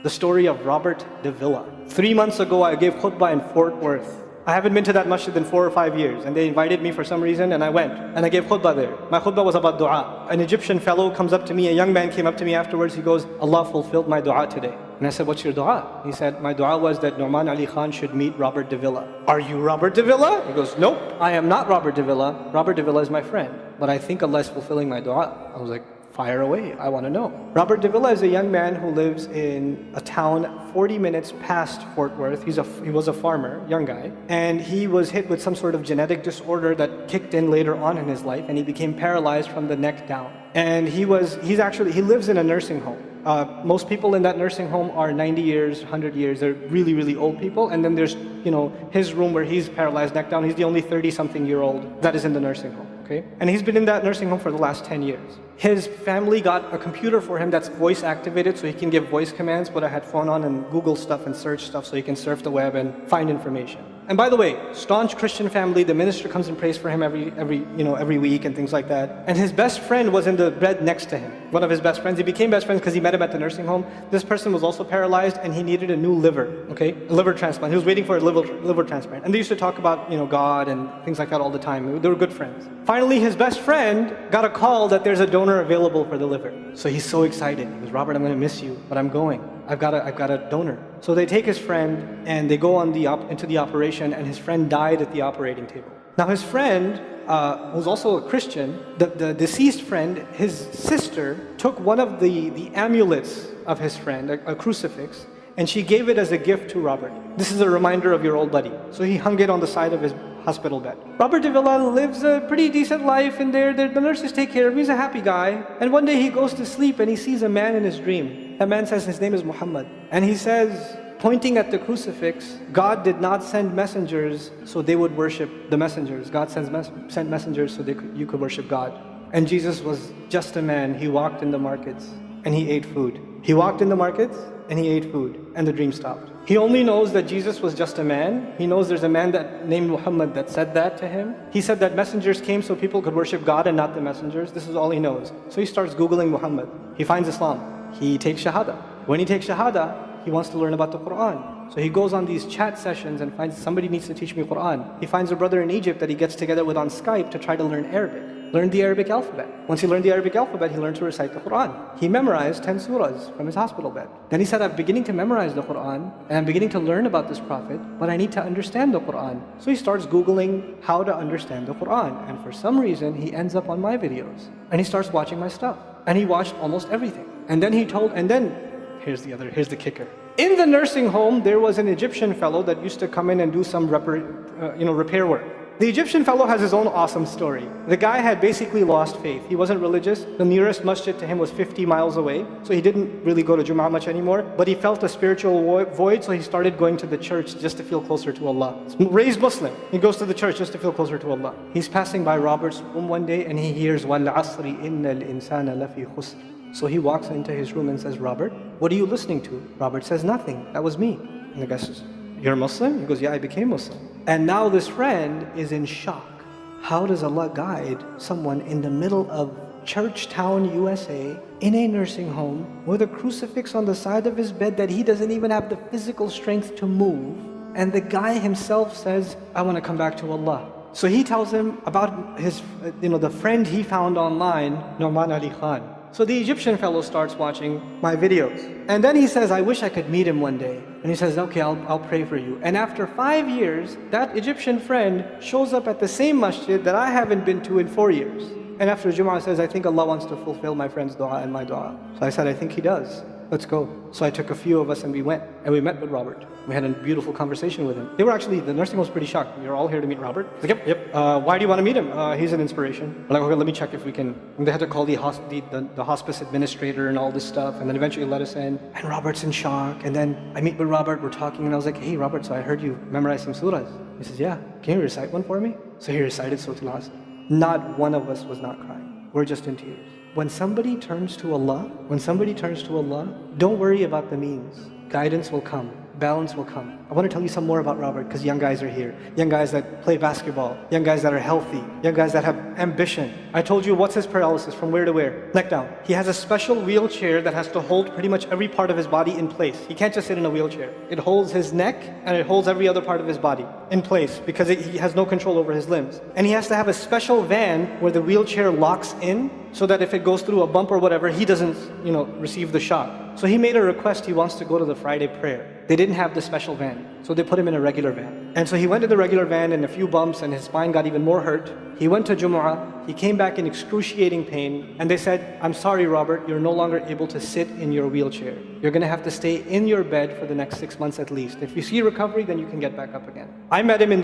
The story of Robert de Villa. 3 months ago, I gave khutbah in Fort Worth. I haven't been to that masjid in 4 or 5 years, and they invited me for some reason, and I went, and I gave khutbah there. My khutbah was about dua. An Egyptian fellow comes up to me, a young man came up to me afterwards, he goes, Allah fulfilled my dua today. And I said, what's your dua? He said, my dua was that Nouman Ali Khan should meet Robert de Villa. Are you Robert de Villa? He goes, nope, I am not Robert de Villa. Robert de Villa is my friend, but I think Allah is fulfilling my dua. I was like, fire away, I want to know. Robert de Villa is a young man who lives in a town 40 minutes past Fort Worth. He was a farmer, young guy, and he was hit with some sort of genetic disorder that kicked in later on in his life, and he became paralyzed from the neck down. And he lives in a nursing home. Most people in that nursing home are 90 years, 100 years. They're really, really old people. And then there's, his room where he's paralyzed neck down. He's the only 30-something-year-old that is in the nursing home. Okay? And he's been in that nursing home for the last 10 years. His family got a computer for him that's voice activated, so he can give voice commands, put a headphone on and Google stuff and search stuff so he can surf the web and find information. And by the way, staunch Christian family, the minister comes and prays for him every week and things like that. And his best friend was in the bed next to him. One of his best friends. He became best friends because he met him at the nursing home. This person was also paralyzed and he needed a new liver, okay? A liver transplant. He was waiting for a liver transplant. And they used to talk about, God and things like that all the time. They were good friends. Finally, his best friend got a call that there's a donor available for the liver. So he's so excited. He goes, Robert, I'm going to miss you, but I'm going. I've got a donor. So they take his friend and they go into the operation, and his friend died at the operating table. Now his friend, who's also a Christian, the deceased friend, his sister took one of the amulets of his friend, a crucifix, and she gave it as a gift to Robert. This is a reminder of your old buddy. So he hung it on the side of his hospital bed. Robert de Villa lives a pretty decent life in there. The nurses take care of him. He's a happy guy. And one day he goes to sleep and he sees a man in his dream. That man says his name is Muhammad. And he says, pointing at the crucifix, God did not send messengers so they would worship the messengers. God sent messengers so you could worship God. And Jesus was just a man. He walked in the markets and he ate food. He walked in the markets and he ate food, and the dream stopped. He only knows that Jesus was just a man. He knows there's a man named Muhammad that said that to him. He said that messengers came so people could worship God and not the messengers. This is all he knows. So he starts Googling Muhammad. He finds Islam. He takes Shahada. When he takes Shahada, he wants to learn about the Quran. So he goes on these chat sessions and finds somebody needs to teach me Quran. He finds a brother in Egypt that he gets together with on Skype to try to learn Arabic. Learn the Arabic alphabet. Once he learned the Arabic alphabet, he learned to recite the Quran. He memorized 10 surahs from his hospital bed. Then he said, I'm beginning to memorize the Quran, and I'm beginning to learn about this prophet, but I need to understand the Quran. So he starts Googling how to understand the Quran. And for some reason, he ends up on my videos. And he starts watching my stuff. And he watched almost everything. And then here's the kicker. In the nursing home, there was an Egyptian fellow that used to come in and do some repair work. The Egyptian fellow has his own awesome story. The guy had basically lost faith. He wasn't religious. The nearest masjid to him was 50 miles away. So he didn't really go to Jum'ah much anymore. But he felt a spiritual void, so he started going to the church just to feel closer to Allah. Raised Muslim. He goes to the church just to feel closer to Allah. He's passing by Robert's room one day and he hears, وَالْعَصْرِ إِنَّ الْإِنسَانَ لَفِي خُسْرٍ. So he walks into his room and says, Robert, what are you listening to? Robert says, nothing. That was me. And the guy says, you're a Muslim? He goes, yeah, I became Muslim. And now this friend is in shock. How does Allah guide someone in the middle of Churchtown, USA, in a nursing home, with a crucifix on the side of his bed that he doesn't even have the physical strength to move? And the guy himself says, I want to come back to Allah. So he tells him about his, the friend he found online, Nouman Ali Khan. So the Egyptian fellow starts watching my videos. And then he says, I wish I could meet him one day. And he says, okay, I'll pray for you. And after 5 years, that Egyptian friend shows up at the same masjid that I haven't been to in 4 years. And after Jum'ah says, I think Allah wants to fulfill my friend's dua and my dua. So I said, I think He does. Let's go. So I took a few of us and we went. And we met with Robert. We had a beautiful conversation with him. The nursing was pretty shocked. You're all here to meet Robert? He's like, yep. Why do you want to meet him? He's an inspiration. We're like, okay, let me check if we can. And they had to call the hospice administrator and all this stuff. And then eventually let us in. And Robert's in shock. And then I meet with Robert, we're talking. And I was like, hey, Robert, so I heard you memorize some surahs. He says, yeah. Can you recite one for me? So he recited Surah Al-Asr. Not one of us was not crying. We're just in tears. When somebody turns to Allah, don't worry about the means. Guidance will come. balance will come. I want to tell you some more about Robert because young guys are here. Young guys that play basketball. Young guys that are healthy. Young guys that have ambition. I told you what's his paralysis, from where to where? Neck down. He has a special wheelchair that has to hold pretty much every part of his body in place. He can't just sit in a wheelchair. It holds his neck and it holds every other part of his body in place because he has no control over his limbs. And he has to have a special van where the wheelchair locks in so that if it goes through a bump or whatever, he doesn't, receive the shock. So he made a request. He wants to go to the Friday prayer. They didn't have the special van, so they put him in a regular van. And so he went to the regular van and a few bumps and his spine got even more hurt. He went to Jumu'ah. He came back in excruciating pain and they said, I'm sorry, Robert, you're no longer able to sit in your wheelchair. You're going to have to stay in your bed for the next 6 months at least. If you see recovery, then you can get back up again. I met him in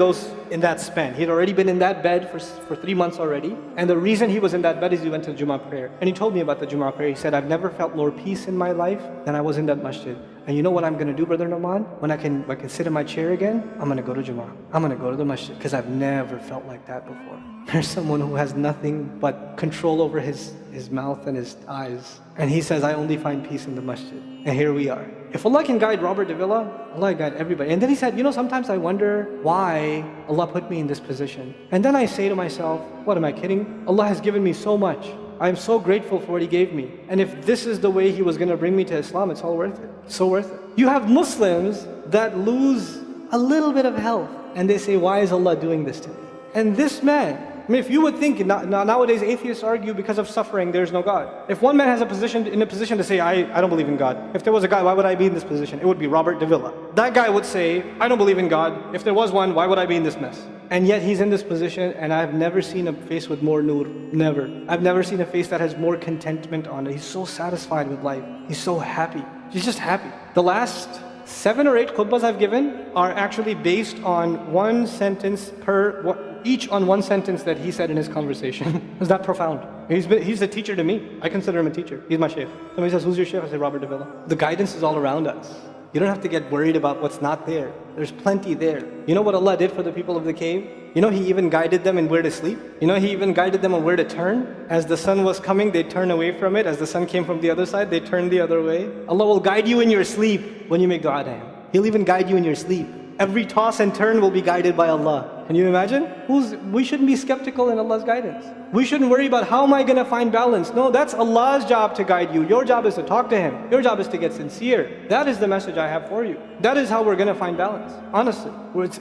that span. He'd already been in that bed for 3 months already. And the reason he was in that bed is he went to Jumu'ah prayer. And he told me about the Jumu'ah prayer. He said, I've never felt more peace in my life than I was in that masjid. And you know what I'm going to do, Brother Nauman? When I can sit in my chair again, I'm going to go to Jumu'ah. I'm going to go to the masjid because I've never felt like that before. There's someone who has nothing but control over his mouth and his eyes. And he says, I only find peace in the masjid. And here we are. If Allah can guide Robert Davila, Allah guide everybody. And then he said, sometimes I wonder why Allah put me in this position. And then I say to myself, what am I kidding? Allah has given me so much. I am so grateful for what He gave me. And if this is the way He was going to bring me to Islam, it's all worth it. So worth it. You have Muslims that lose a little bit of health and they say, why is Allah doing this to me? And this man, if you would think, nowadays atheists argue because of suffering, there's no God. If one man has in a position to say, I don't believe in God. If there was a God, why would I be in this position? It would be Robert Davila. That guy would say, I don't believe in God. If there was one, why would I be in this mess? And yet he's in this position and I've never seen a face with more nur. Never. I've never seen a face that has more contentment on it. He's so satisfied with life. He's so happy. He's just happy. The last 7 or 8 khutbahs I've given are actually based on one sentence each on one sentence that he said in his conversation. Is that profound? He's a teacher to me. I consider him a teacher. He's my shaykh. Somebody says, who's your shaykh? I say, Robert Davila. The guidance is all around us. You don't have to get worried about what's not there. There's plenty there. You know what Allah did for the people of the cave? He even guided them in where to sleep. He even guided them on where to turn. As the sun was coming, they'd turn away from it. As the sun came from the other side, they'd turn the other way. Allah will guide you in your sleep when you make dua to Him. He'll even guide you in your sleep. Every toss and turn will be guided by Allah. Can you imagine? We shouldn't be skeptical in Allah's guidance. We shouldn't worry about how am I going to find balance. No, that's Allah's job to guide you. Your job is to talk to Him. Your job is to get sincere. That is the message I have for you. That is how we're going to find balance. Honestly.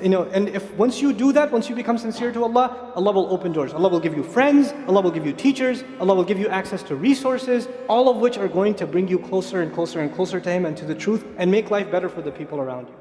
And if once you do that, once you become sincere to Allah, Allah will open doors. Allah will give you friends. Allah will give you teachers. Allah will give you access to resources, all of which are going to bring you closer and closer and closer to Him and to the truth and make life better for the people around you.